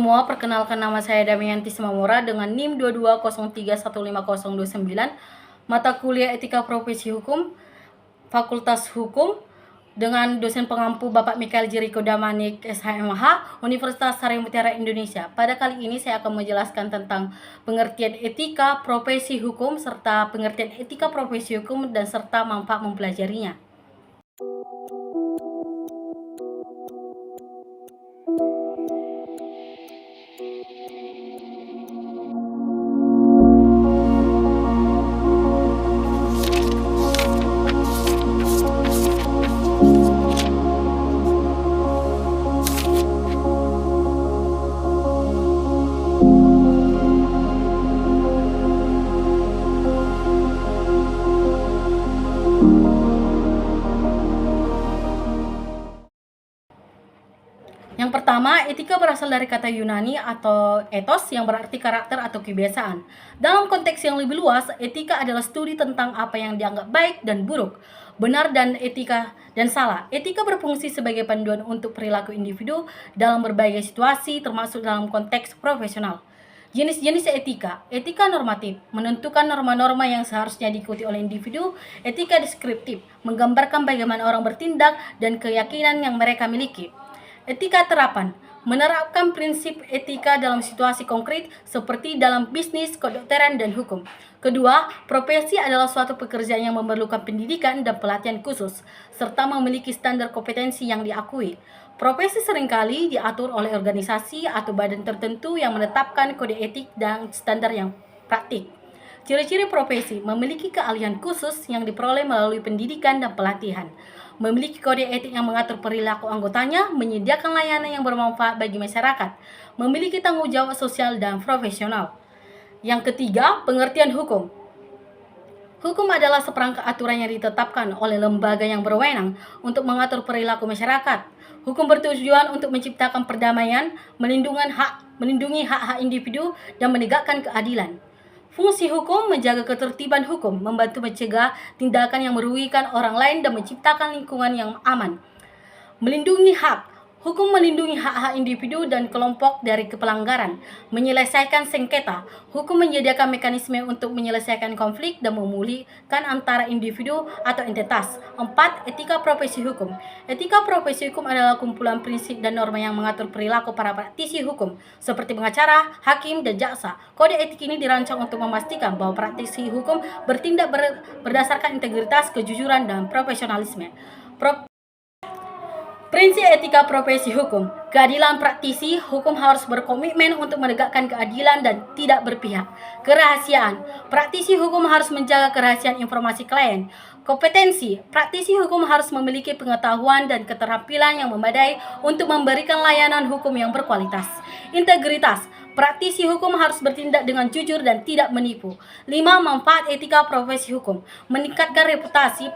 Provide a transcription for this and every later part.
semua, perkenalkan nama saya Damayanti Simamora dengan NIM 2203150029, mata kuliah Etika Profesi Hukum, Fakultas Hukum, dengan dosen pengampu Bapak Mikael Jeriko Damanik SHMH, Universitas Sari Mutiara Indonesia. Pada kali ini saya akan menjelaskan tentang pengertian etika profesi hukum serta pengertian etika profesi hukum dan serta manfaat mempelajarinya. Yang pertama, etika berasal dari kata Yunani atau ethos yang berarti karakter atau kebiasaan. Dalam konteks yang lebih luas, etika adalah studi tentang apa yang dianggap baik dan buruk, benar dan etika dan salah. Etika berfungsi sebagai panduan untuk perilaku individu dalam berbagai situasi, termasuk dalam konteks profesional. Jenis-jenis etika. Etika normatif, menentukan norma-norma yang seharusnya diikuti oleh individu. Etika deskriptif, menggambarkan bagaimana orang bertindak dan keyakinan yang mereka miliki. Etika terapan, menerapkan prinsip etika dalam situasi konkret seperti dalam bisnis, kedokteran, dan hukum. Kedua, profesi adalah suatu pekerjaan yang memerlukan pendidikan dan pelatihan khusus, serta memiliki standar kompetensi yang diakui. Profesi seringkali diatur oleh organisasi atau badan tertentu yang menetapkan kode etik dan standar yang praktik. Ciri-ciri profesi: memiliki keahlian khusus yang diperoleh melalui pendidikan dan pelatihan, memiliki kode etik yang mengatur perilaku anggotanya, menyediakan layanan yang bermanfaat bagi masyarakat, memiliki tanggung jawab sosial dan profesional. Yang ketiga, pengertian hukum. Hukum adalah seperangkat aturan yang ditetapkan oleh lembaga yang berwenang untuk mengatur perilaku masyarakat. Hukum bertujuan untuk menciptakan perdamaian, melindungi hak-hak individu, dan menegakkan keadilan. Fungsi hukum menjaga ketertiban hukum, membantu mencegah tindakan yang merugikan orang lain dan menciptakan lingkungan yang aman. Melindungi hak. Hukum melindungi hak-hak individu dan kelompok dari pelanggaran. Menyelesaikan sengketa. Hukum menyediakan mekanisme untuk menyelesaikan konflik dan memulihkan antara individu atau entitas. 4. Etika profesi hukum. Etika profesi hukum adalah kumpulan prinsip dan norma yang mengatur perilaku para praktisi hukum, seperti pengacara, hakim, dan jaksa. Kode etik ini dirancang untuk memastikan bahwa praktisi hukum bertindak berdasarkan integritas, kejujuran, dan profesionalisme. Prinsip etika profesi hukum. Keadilan praktisi hukum harus berkomitmen untuk menegakkan keadilan dan tidak berpihak. Kerahasiaan. Praktisi hukum harus menjaga kerahasiaan informasi klien. Kompetensi. Praktisi hukum harus memiliki pengetahuan dan keterampilan yang memadai untuk memberikan layanan hukum yang berkualitas. Integritas. Praktisi hukum harus bertindak dengan jujur dan tidak menipu. 5. Manfaat etika profesi hukum. Meningkatkan reputasi.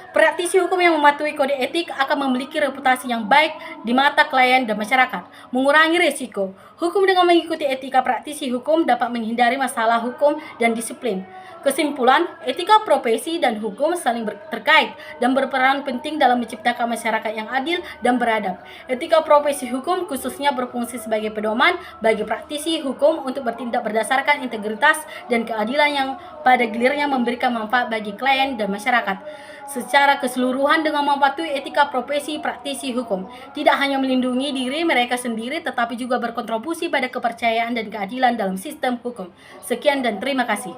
Praktisi hukum yang mematuhi kode etik akan memiliki reputasi yang baik di mata klien dan masyarakat. Mengurangi risiko. Hukum dengan mengikuti etika praktisi hukum dapat menghindari masalah hukum dan disiplin. Kesimpulan, etika profesi dan hukum saling terkait dan berperan penting dalam menciptakan masyarakat yang adil dan beradab. Etika profesi hukum khususnya berfungsi sebagai pedoman bagi praktisi hukum untuk bertindak berdasarkan integritas dan keadilan yang pada gilirnya memberikan manfaat bagi klien dan masyarakat. Secara keseluruhan, dengan mematuhi etika profesi praktisi hukum, tidak hanya melindungi diri mereka sendiri, tetapi juga berkontribusi pada kepercayaan dan keadilan dalam sistem hukum. Sekian dan terima kasih.